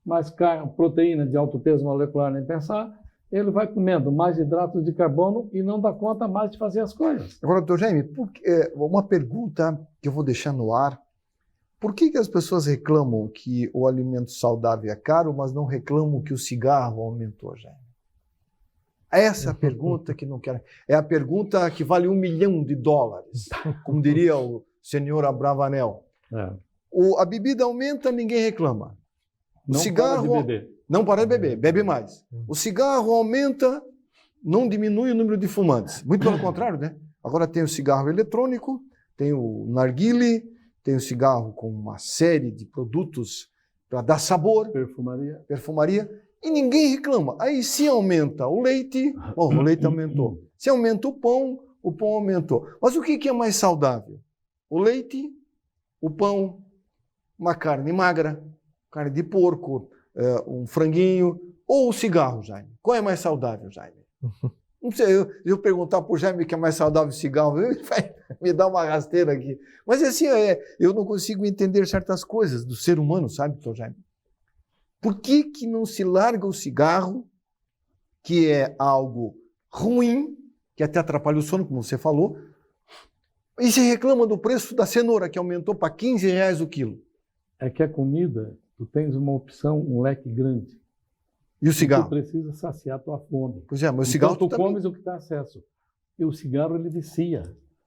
mas proteína de alto peso molecular nem pensar. ele vai comendo mais hidratos de carbono e não dá conta mais de fazer as coisas. Agora, doutor Jaime, uma pergunta que eu vou deixar no ar. Por que as pessoas reclamam que o alimento saudável é caro, mas não reclamam que o cigarro aumentou, Jaime? Essa é a pergunta que não quero. É a pergunta que vale $1 milhão, como diria o senhor Abravanel. A bebida aumenta, ninguém reclama. O Não cigarro para de beber. não para de beber, bebe mais. O cigarro aumenta, não diminui o número de fumantes. Muito pelo contrário, né? Agora tem o cigarro eletrônico, tem o narguile, tem o cigarro com uma série de produtos para dar sabor, perfumaria, e ninguém reclama. Aí se aumenta o leite aumentou. Se aumenta o pão aumentou. Mas o que é mais saudável? O leite, o pão, uma carne magra, carne de porco, um franguinho, ou o cigarro, Jaime? Qual é mais saudável, Jaime? Não sei, eu perguntar para o Jaime que é mais saudável o cigarro, ele vai me dar uma rasteira aqui. Mas assim, eu não consigo entender certas coisas do ser humano, sabe, doutor Jaime? Por que não se larga o cigarro, que é algo ruim, que até atrapalha o sono, como você falou, e se reclama do preço da cenoura, que aumentou para R$15 o quilo? É que a comida, tu tens uma opção, um leque grande. E o cigarro? Tu precisa saciar a tua fome. Pois é, mas o cigarro então, tu comes o que está acesso. E o cigarro, ele vicia.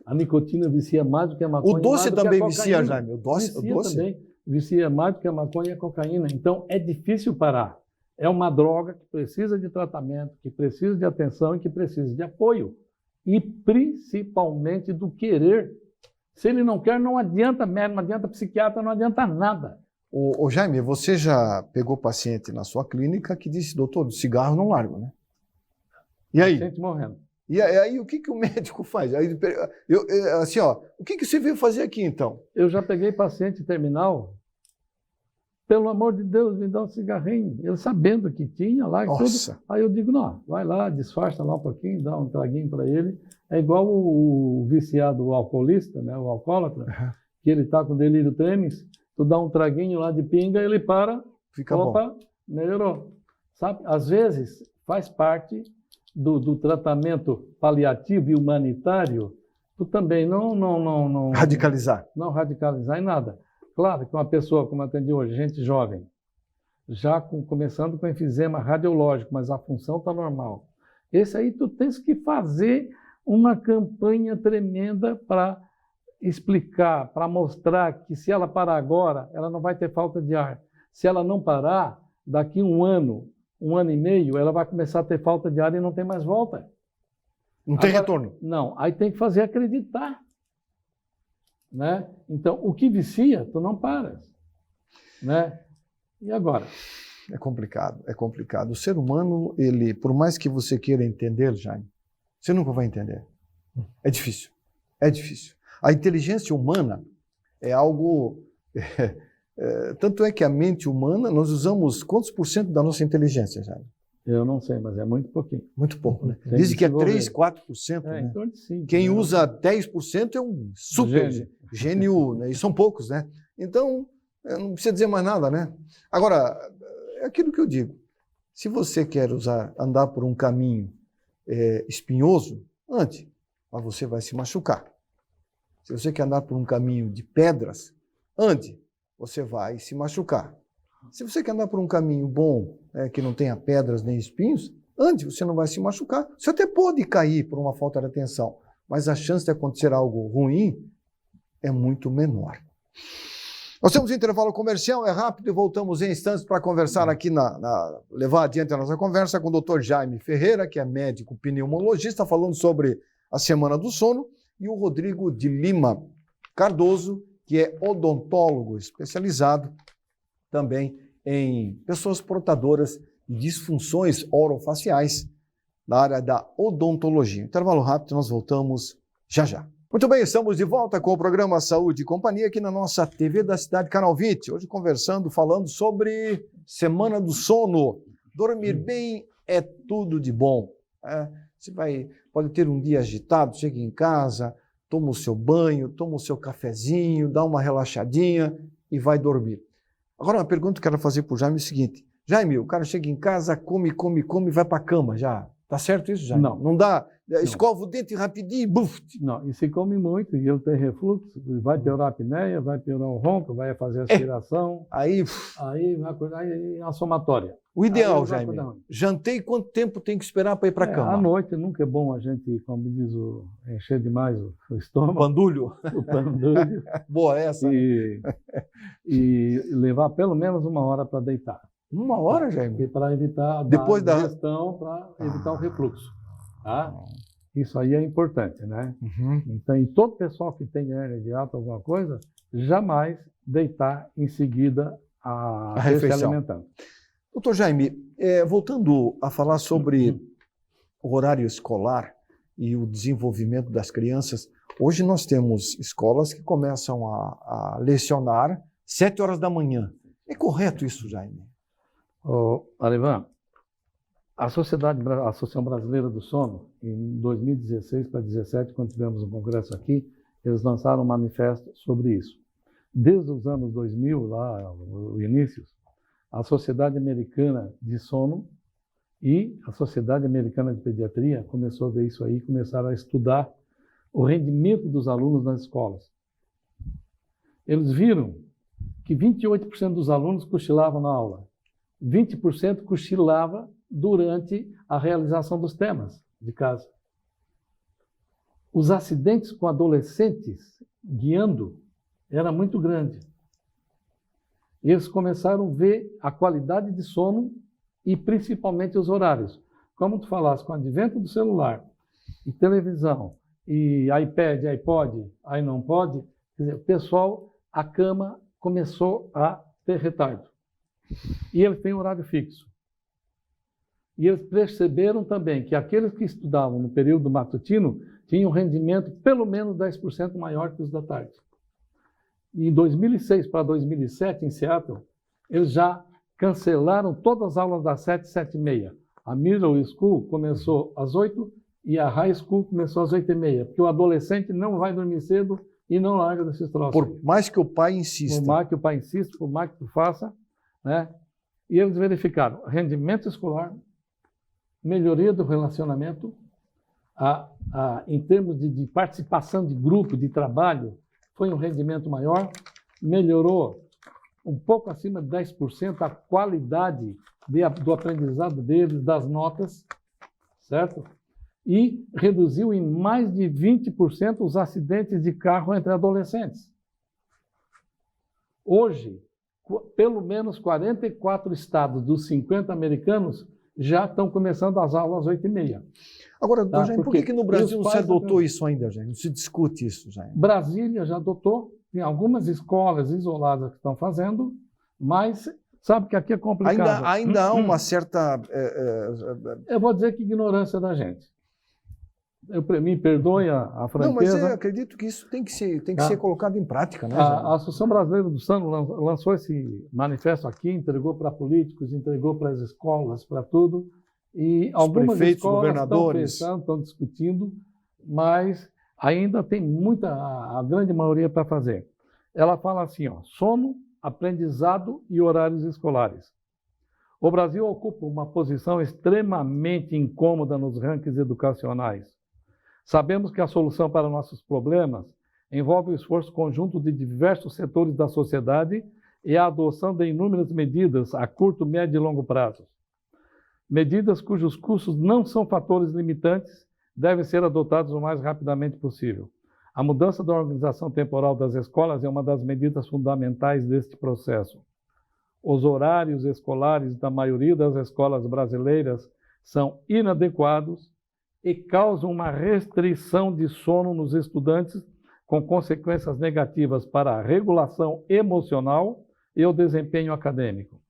A nicotina vicia mais do que a maconha. O doce também vicia, Jaime. O doce também vicia mais do que a maconha e a cocaína. Então, é difícil parar. É uma droga que precisa de tratamento, que precisa de atenção e que precisa de apoio. E principalmente do querer. Se ele não quer, não adianta médico, não adianta psiquiatra, não adianta nada. Ô Jaime, você já pegou paciente na sua clínica que disse, doutor, o cigarro não largo, né? E aí? Paciente morrendo. E aí o que o médico faz? Aí, assim, o que você veio fazer aqui então? Eu já peguei paciente terminal, pelo amor de Deus, me dá um cigarrinho. Ele sabendo que tinha lá e tudo. Aí eu digo, não, vai lá, disfarça lá um pouquinho, dá um traguinho para ele. É igual o viciado, o alcoolista, né, o alcoólatra, que ele está com delírio tremens, tu dá um traguinho lá de pinga, ele para, fica bom. Melhorou. Sabe? Às vezes faz parte do tratamento paliativo e humanitário, tu também não radicalizar. Não radicalizar em nada. Claro que uma pessoa, como eu atendi hoje, gente jovem, já começando com enfisema radiológico, mas a função está normal. Esse aí tu tens que fazer uma campanha tremenda para explicar, para mostrar que se ela parar agora, ela não vai ter falta de ar. Se ela não parar, daqui um ano e meio, ela vai começar a ter falta de ar e não tem mais volta. Não tem retorno. Não, aí tem que fazer acreditar. Né? Então, o que vicia, tu não paras. Né? E agora? É complicado, é complicado. O ser humano, ele, por mais que você queira entender, Jaime, você nunca vai entender. É difícil, é difícil. A inteligência humana é algo... tanto é que a mente humana, nós usamos quantos % da nossa inteligência, Jaime? Eu não sei, mas é muito pouquinho. Muito pouco, né? Dizem que é 3, 4%. Né? Em torno de 5%. Quem usa 10% é um super gênio, né? E são poucos, né? Então, não precisa dizer mais nada, né? Agora, é aquilo que eu digo. Se você quer andar por um caminho espinhoso, ande, mas você vai se machucar. Se você quer andar por um caminho de pedras, ande, você vai se machucar. Se você quer andar por um caminho bom, que não tenha pedras nem espinhos, ande, você não vai se machucar. Você até pode cair por uma falta de atenção, mas a chance de acontecer algo ruim é muito menor. Nós temos um intervalo comercial, é rápido e voltamos em instantes para conversar aqui, levar adiante a nossa conversa com o Dr. Jaime Ferreira, que é médico pneumologista, falando sobre a Semana do Sono, e o Rodrigo de Lima Cardoso, que é odontólogo especializado também em pessoas portadoras de disfunções orofaciais na área da odontologia. Intervalo rápido, nós voltamos já já. Muito bem, estamos de volta com o programa Saúde e Companhia aqui na nossa TV da Cidade, Canal 20. Hoje falando sobre Semana do Sono. Dormir bem é tudo de bom. Você pode ter um dia agitado, chega em casa, toma o seu banho, toma o seu cafezinho, dá uma relaxadinha e vai dormir. Agora, uma pergunta que eu quero fazer para o Jaime é o seguinte. Jaime, o cara chega em casa, come, vai para a cama já. Tá certo isso, Jaime? Não. Não dá? Escova o dente rapidinho e buf. Não, e se come muito e ele tem refluxo, vai piorar a apneia, vai piorar o ronco, vai fazer aspiração. Aí, Aí vai acordar aí a somatória. o ideal, Aí vai Jaime, acordar. jantei, quanto tempo tem que esperar para ir para a cama? À noite nunca é bom a gente, como diz, encher demais o estômago, Pandulho. o pandulho, Boa essa. e levar pelo menos 1 hora para deitar. 1 hora, Jaime? Para evitar Depois da digestão, para evitar o refluxo. Tá? Isso aí é importante, né? Uhum. Então, e todo pessoal que tem hernia de hiato, alguma coisa, jamais deitar em seguida a se refeição. alimentando. Doutor Jaime, voltando a falar sobre o horário escolar e o desenvolvimento das crianças, hoje nós temos escolas que começam a lecionar 7 horas da manhã. É correto isso, Jaime? Arivan, a Associação Brasileira do Sono, em 2016 para 2017, quando tivemos um congresso aqui, eles lançaram um manifesto sobre isso. Desde os anos 2000, lá, o início, a Sociedade Americana de Sono e a Sociedade Americana de Pediatria começou a ver isso aí, começaram a estudar o rendimento dos alunos nas escolas. Eles viram que 28% dos alunos cochilavam na aula, 20% cochilava durante a realização dos temas de casa. Os acidentes com adolescentes guiando era muito grande. Eles começaram a ver a qualidade de sono e principalmente os horários. Como tu falaste, com o advento do celular, e televisão, e iPad, iPod, aí não pode, quer dizer, o pessoal, a cama começou a ter retardo. E eles têm horário fixo. E eles perceberam também que aqueles que estudavam no período matutino tinham um rendimento pelo menos 10% maior que os da tarde. E em 2006 para 2007, em Seattle, eles já cancelaram todas as aulas das 7, 7h30. A middle school começou às 8 e a high school começou às 8h30, porque o adolescente não vai dormir cedo e não larga desses troços. Por mais que o pai insista. Por mais que o pai insista, por mais que tu faça, né? E eles verificaram rendimento escolar, melhoria do relacionamento, em termos de participação de grupo, de trabalho, foi um rendimento maior, melhorou um pouco acima de 10% a qualidade do aprendizado deles, das notas, certo? E reduziu em mais de 20% os acidentes de carro entre adolescentes. Hoje, pelo menos 44 estados dos 50 americanos já estão começando as aulas às 8h30. Agora, doutor Jaime, por que no Brasil não se adotou também... isso ainda, Jaime? Não se discute isso, Jaime? Brasília já adotou, tem algumas escolas isoladas que estão fazendo, mas sabe que aqui é complicado. Ainda há uma certa... Eu vou dizer que ignorância da gente. Me perdoe a franqueza. Não, mas eu acredito que isso tem que ser colocado em prática, né, Jaime? A Associação Brasileira do Sono lançou esse manifesto aqui, entregou para políticos, entregou para as escolas, para tudo. E os algumas prefeitos, escolas governadores estão pensando, estão discutindo, mas ainda tem a grande maioria para fazer. Ela fala assim, ó, sono, aprendizado e horários escolares. O Brasil ocupa uma posição extremamente incômoda nos rankings educacionais. Sabemos que a solução para nossos problemas envolve o esforço conjunto de diversos setores da sociedade e a adoção de inúmeras medidas a curto, médio e longo prazo. Medidas cujos custos não são fatores limitantes devem ser adotados o mais rapidamente possível. A mudança da organização temporal das escolas é uma das medidas fundamentais deste processo. Os horários escolares da maioria das escolas brasileiras são inadequados e causam uma restrição de sono nos estudantes, com consequências negativas para a regulação emocional e o desempenho acadêmico.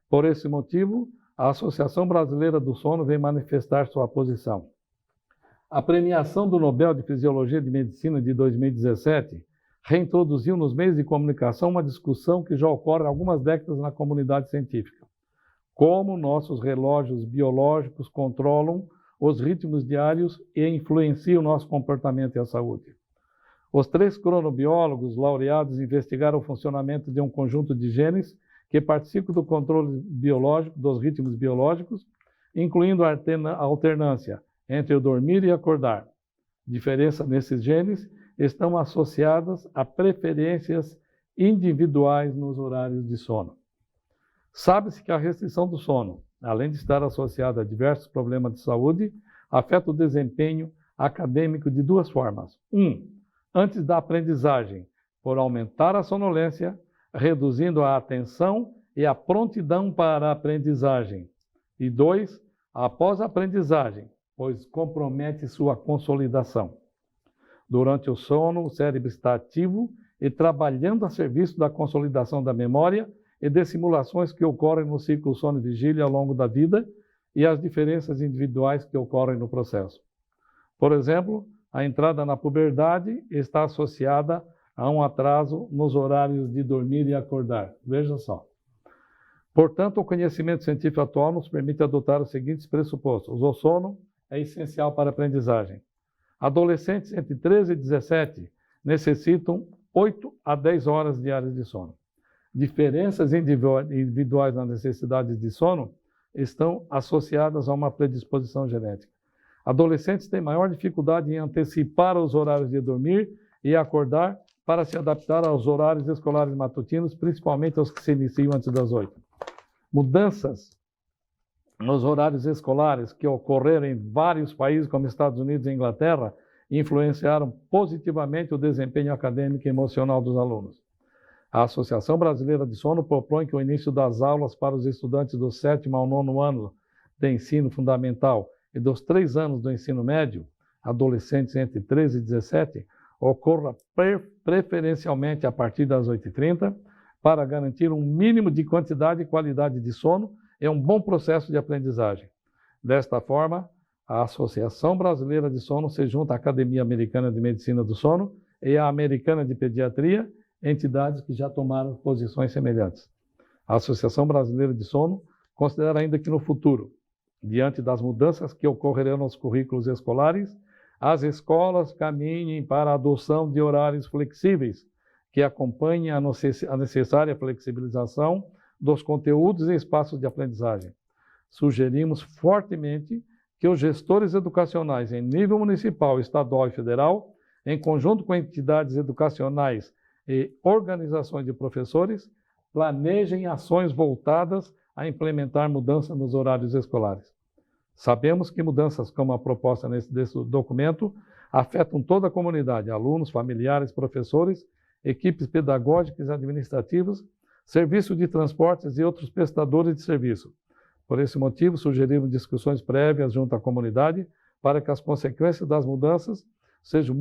Por esse motivo, a Associação Brasileira do Sono vem manifestar sua posição. A premiação do Nobel de Fisiologia e Medicina de 2017 reintroduziu nos meios de comunicação uma discussão que já ocorre há algumas décadas na comunidade científica. Como nossos relógios biológicos controlam os ritmos diários e influenciam o nosso comportamento e a saúde. Os 3 cronobiólogos laureados investigaram o funcionamento de um conjunto de genes que participam do controle biológico, dos ritmos biológicos, incluindo a alternância entre o dormir e acordar. Diferenças nesses genes estão associadas a preferências individuais nos horários de sono. Sabe-se que a restrição do sono, além de estar associada a diversos problemas de saúde, afeta o desempenho acadêmico de duas formas. Antes da aprendizagem, por aumentar a sonolência, reduzindo a atenção e a prontidão para a aprendizagem. E 2, após a aprendizagem, pois compromete sua consolidação. Durante o sono, o cérebro está ativo e trabalhando a serviço da consolidação da memória e de simulações que ocorrem no ciclo sono-vigília ao longo da vida e as diferenças individuais que ocorrem no processo. Por exemplo, a entrada na puberdade está associada a um atraso nos horários de dormir e acordar. Veja só. Portanto, o conhecimento científico atual nos permite adotar os seguintes pressupostos. O sono é essencial para a aprendizagem. Adolescentes entre 13 e 17 necessitam 8 a 10 horas diárias de sono. Diferenças individuais nas necessidades de sono estão associadas a uma predisposição genética. Adolescentes têm maior dificuldade em antecipar os horários de dormir e acordar para se adaptar aos horários escolares matutinos, principalmente aos que se iniciam antes das 8. Mudanças nos horários escolares que ocorreram em vários países, como Estados Unidos e Inglaterra, influenciaram positivamente o desempenho acadêmico e emocional dos alunos. A Associação Brasileira de Sono propõe que o início das aulas para os estudantes do 7º ao 9º ano de ensino fundamental e dos 3 anos do ensino médio, adolescentes entre 13 e 17, ocorra preferencialmente a partir das 8h30, para garantir um mínimo de quantidade e qualidade de sono e um bom processo de aprendizagem. Desta forma, a Associação Brasileira de Sono se junta à Academia Americana de Medicina do Sono e à Americana de Pediatria, entidades que já tomaram posições semelhantes. A Associação Brasileira de Sono considera ainda que no futuro, diante das mudanças que ocorrerão nos currículos escolares, as escolas caminhem para a adoção de horários flexíveis, que acompanhem a necessária flexibilização dos conteúdos e espaços de aprendizagem. Sugerimos fortemente que os gestores educacionais em nível municipal, estadual e federal, em conjunto com entidades educacionais e organizações de professores, planejem ações voltadas a implementar mudanças nos horários escolares. Sabemos que mudanças como a proposta nesse documento afetam toda a comunidade, alunos, familiares, professores, equipes pedagógicas e administrativas, serviços de transportes e outros prestadores de serviço. Por esse motivo, sugerimos discussões prévias junto à comunidade para que as consequências das mudanças sejam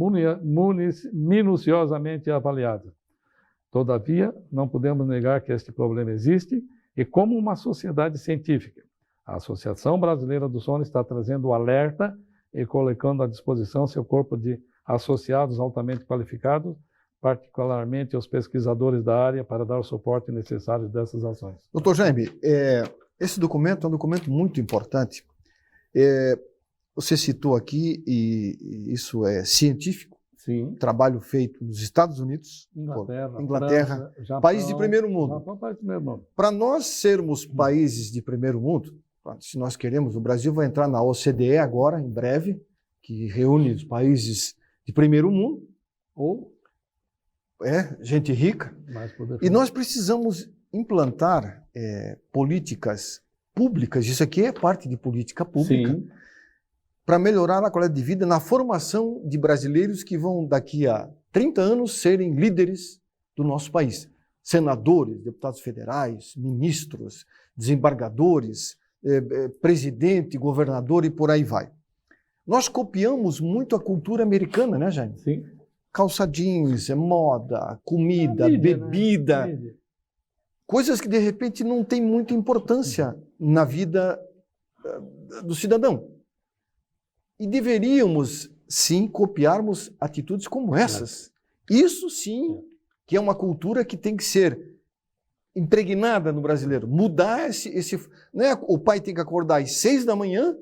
minuciosamente avaliadas. Todavia, não podemos negar que este problema existe e, como uma sociedade científica, a Associação Brasileira do Sono está trazendo o alerta e colocando à disposição seu corpo de associados altamente qualificados, particularmente os pesquisadores da área, para dar o suporte necessário dessas ações. Doutor Jaime, esse documento é um documento muito importante. Você citou aqui, e isso é científico, Sim. Trabalho feito nos Estados Unidos, Inglaterra, França, Japão, país de primeiro mundo. Japão, país de primeiro mundo. Para nós sermos países de primeiro mundo, se nós queremos, o Brasil vai entrar na OCDE agora, em breve, que reúne os países de primeiro mundo, ou gente rica, e nós precisamos implantar políticas públicas, isso aqui é parte de política pública, para melhorar a qualidade de vida na formação de brasileiros que vão, daqui a 30 anos, serem líderes do nosso país. Senadores, deputados federais, ministros, desembargadores, presidente, governador e por aí vai. Nós copiamos muito a cultura americana, né, Jaime? Sim. Calça jeans, moda, comida, mídia, bebida, né? Coisas que de repente não têm muita importância na vida do cidadão. E deveríamos, sim, copiarmos atitudes como essas. Isso, sim, que é uma cultura que tem que ser impregnada no brasileiro. Mudar esse... Né? O pai tem que acordar às 6 da manhã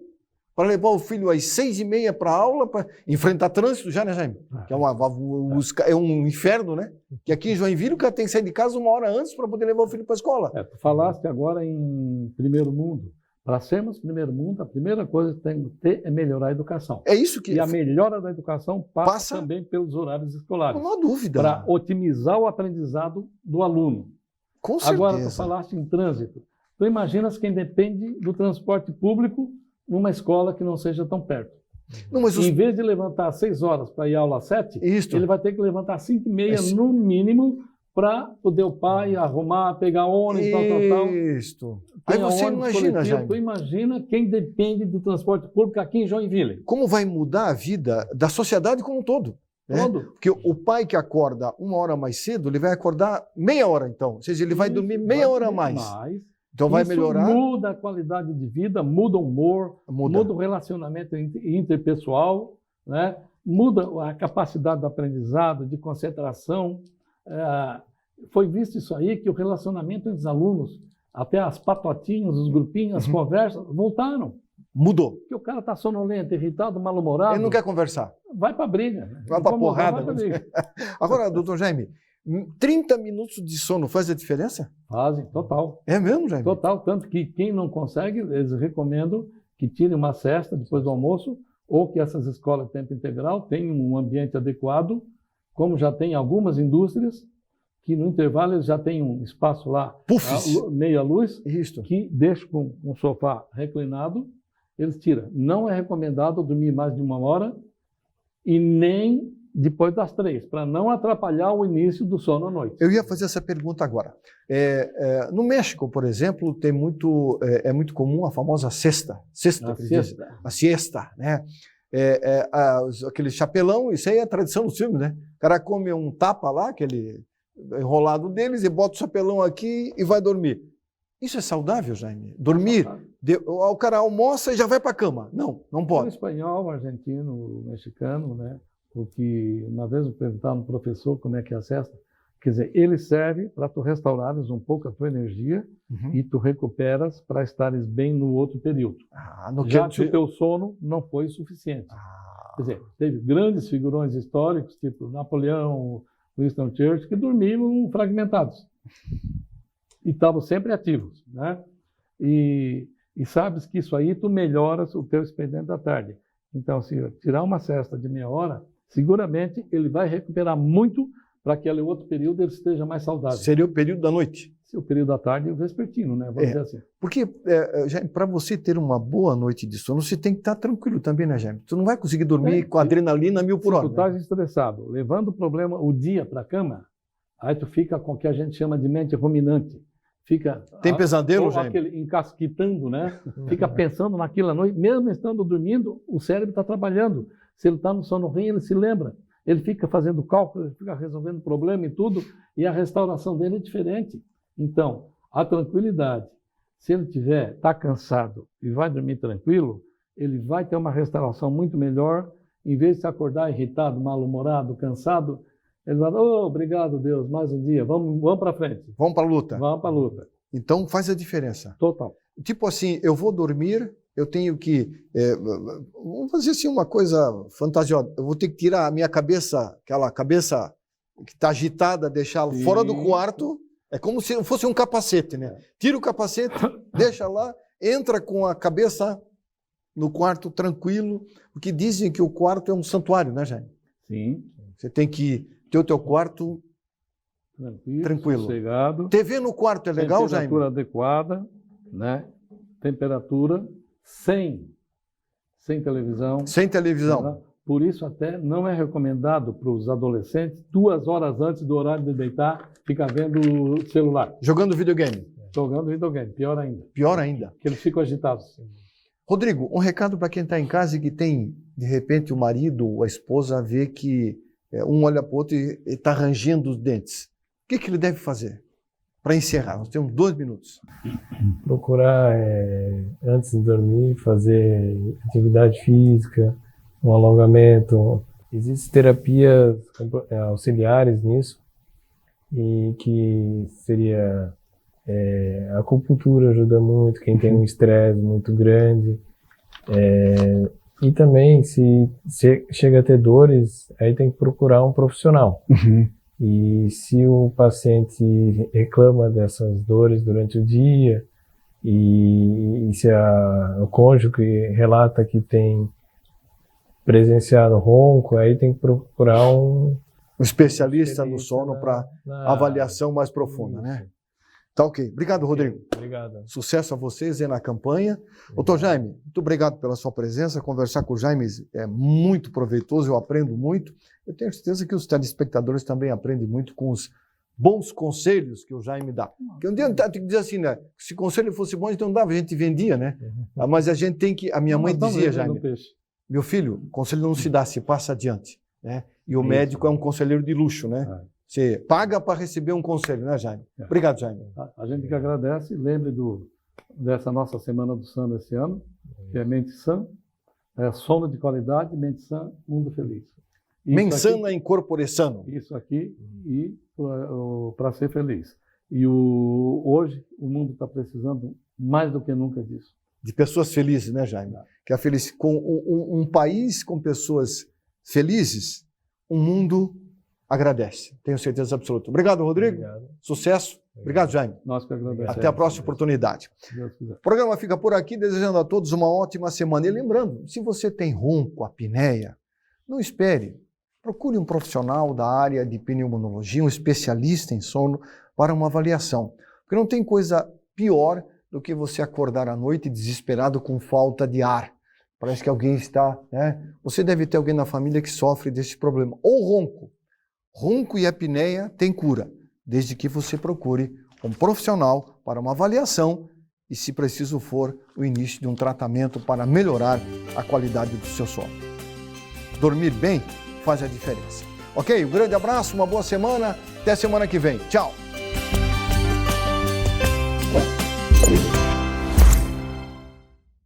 para levar o filho às 6h30 para a aula, para enfrentar trânsito já, né, Jaime? Que é um inferno, né? Que aqui em Joinville o cara tem que sair de casa 1 hora antes para poder levar o filho para a escola. Tu falaste agora em primeiro mundo. Para sermos primeiro mundo, a primeira coisa que tem que ter é melhorar a educação. É isso que... E a melhora da educação passa também pelos horários escolares. Não há dúvida. Para otimizar o aprendizado do aluno. Com certeza. Agora, tu falaste em trânsito. Tu imaginas quem depende do transporte público numa escola que não seja tão perto. Não, mas Em vez de levantar às 6 horas para ir à aula às 7, Isto. ele vai ter que levantar às 5h30 no mínimo para poder o pai arrumar, pegar ônibus, tal. Isto. Aí você imagina, Jaime. Tu imagina quem depende do transporte público aqui em Joinville. Como vai mudar a vida da sociedade como um todo. Né? Porque o pai que acorda 1 hora mais cedo, ele vai acordar meia hora então. Ou seja, ele vai dormir meia hora a mais. Então vai melhorar. Muda a qualidade de vida, muda o humor, muda o relacionamento interpessoal, né? Muda a capacidade do aprendizado, de concentração. Foi visto isso aí, que o relacionamento entre os alunos, até as patotinhas, os grupinhos, as conversas, voltaram. Mudou. Porque o cara está sonolento, irritado, mal-humorado. Ele não quer conversar. Vai para a briga. Vai para a porrada. Agora, doutor Jaime, 30 minutos de sono faz a diferença? Fazem, total. É mesmo, Jaime? Total, tanto que quem não consegue, eles recomendam que tire uma cesta depois do almoço, ou que essas escolas de tempo integral tenham um ambiente adequado, como já tem algumas indústrias, que no intervalo eles já têm um espaço lá, meia luz, que deixa com um sofá reclinado, eles tiram. Não é recomendado dormir mais de 1 hora e nem depois das 3, para não atrapalhar o início do sono à noite. Eu ia fazer essa pergunta agora. No México, por exemplo, tem é muito comum a famosa siesta. A siesta, né? Aquele chapelão, isso aí é a tradição do filme, né? O cara come um tapa lá, aquele enrolado deles, e bota o chapelão aqui e vai dormir. Isso é saudável, Jaime? Dormir, o cara almoça e já vai para a cama. Não pode. O espanhol, o argentino, o mexicano, né? Porque uma vez eu perguntava no professor como é que é a siesta. Quer dizer, ele serve para tu restaurares um pouco a tua energia e tu recuperas para estares bem no outro período. Já que o teu sono não foi suficiente. Quer dizer, teve grandes figurões históricos, tipo Napoleão, Winston Churchill, que dormiam fragmentados. E estavam sempre ativos, né? E sabes que isso aí tu melhoras o teu expediente da tarde. Então, se tirar uma siesta de meia hora, seguramente ele vai recuperar muito para que aquele outro período ele esteja mais saudável. Seria o período da noite? O período da tarde é o vespertino, né? Vamos dizer assim. Porque, Jaime, para você ter uma boa noite de sono, você tem que estar tranquilo também, né, Jaime? Tu não vai conseguir dormir com adrenalina 1000 por hora. Se tu estás estressado, levando o problema, o dia para a cama, aí tu fica com o que a gente chama de mente ruminante. Tem pesadelo, Jaime? Aquele encasquitando, né? Fica pensando naquilo à noite. Mesmo estando dormindo, o cérebro está trabalhando. Se ele está no sono REM, ele se lembra. Ele fica fazendo cálculo, ele fica resolvendo problema e tudo, e a restauração dele é diferente. Então, a tranquilidade, se ele está cansado e vai dormir tranquilo, ele vai ter uma restauração muito melhor. Em vez de se acordar irritado, mal-humorado, cansado, ele vai, obrigado, Deus, mais um dia, vamos para frente. Vamos para a luta. Vamos para a luta. Então faz a diferença. Total. Tipo assim, eu vou dormir, eu tenho que, vamos fazer assim uma coisa fantasiosa, eu vou ter que tirar a minha cabeça, aquela cabeça que está agitada, deixá-la fora do quarto, é como se fosse um capacete, né? Tira o capacete, deixa lá, entra com a cabeça no quarto tranquilo, porque dizem que o quarto é um santuário, né, Jaime? Sim. Você tem que ter o teu quarto tranquilo. Sossegado. TV no quarto é legal, Jaime? Temperatura adequada, né? Temperatura sem televisão. Sem televisão. Né? Por isso até não é recomendado para os adolescentes 2 horas antes do horário de deitar ficar vendo o celular. Jogando videogame. Jogando videogame, pior ainda. Pior ainda. Porque eles ficam agitados. Rodrigo, um recado para quem está em casa e que tem, de repente, o marido ou a esposa vê que um olha para o outro e está rangendo os dentes. O que ele deve fazer? Para encerrar, nós temos 2 minutos. Procurar, antes de dormir, fazer atividade física, um alongamento. Existem terapias auxiliares nisso, e que seria a acupuntura ajuda muito, quem tem um estresse muito grande, E também, se chega a ter dores, aí tem que procurar um profissional. E se o paciente reclama dessas dores durante o dia, e se o cônjuge relata que tem presenciado ronco, aí tem que procurar um especialista no sono para na avaliação mais profunda, né? Tá ok. Obrigado, Rodrigo. Obrigado. Sucesso a vocês aí na campanha. Doutor Jaime, muito obrigado pela sua presença. Conversar com o Jaime é muito proveitoso, eu aprendo muito. Eu tenho certeza que os telespectadores também aprendem muito com os bons conselhos que o Jaime dá. Porque um dia tem que dizer assim, né? Se conselho fosse bom, então dava, a gente vendia, né? Mas a gente tem que... A minha mãe dizia, Jaime, meu filho, o conselho não se dá, se passa adiante, né? E o médico é um conselheiro de luxo, né? Você paga para receber um conselho, né, Jaime? Obrigado, Jaime. A gente que agradece. Lembre dessa nossa Semana do Sono esse ano, que é Mente Sã, sono de qualidade, mente sã, mundo feliz. Mensana incorpore sano. Isso aqui, e para ser feliz. E hoje o mundo está precisando mais do que nunca disso. De pessoas felizes, né, Jaime? Que com um país com pessoas felizes, o mundo agradece. Tenho certeza absoluta. Obrigado, Rodrigo. Obrigado. Sucesso. Obrigado, Jaime. Nós que agradecemos. Até a próxima oportunidade. Se Deus quiser. O programa fica por aqui, desejando a todos uma ótima semana. E lembrando, se você tem ronco, apneia, não espere. Procure um profissional da área de pneumologia, um especialista em sono, para uma avaliação. Porque não tem coisa pior do que você acordar à noite desesperado com falta de ar. Parece que alguém está, né? Você deve ter alguém na família que sofre desse problema. Ou ronco. Ronco e apneia tem cura, desde que você procure um profissional para uma avaliação e, se preciso for, o início de um tratamento para melhorar a qualidade do seu sono. Dormir bem faz a diferença. Ok? Um grande abraço, uma boa semana, até semana que vem. Tchau!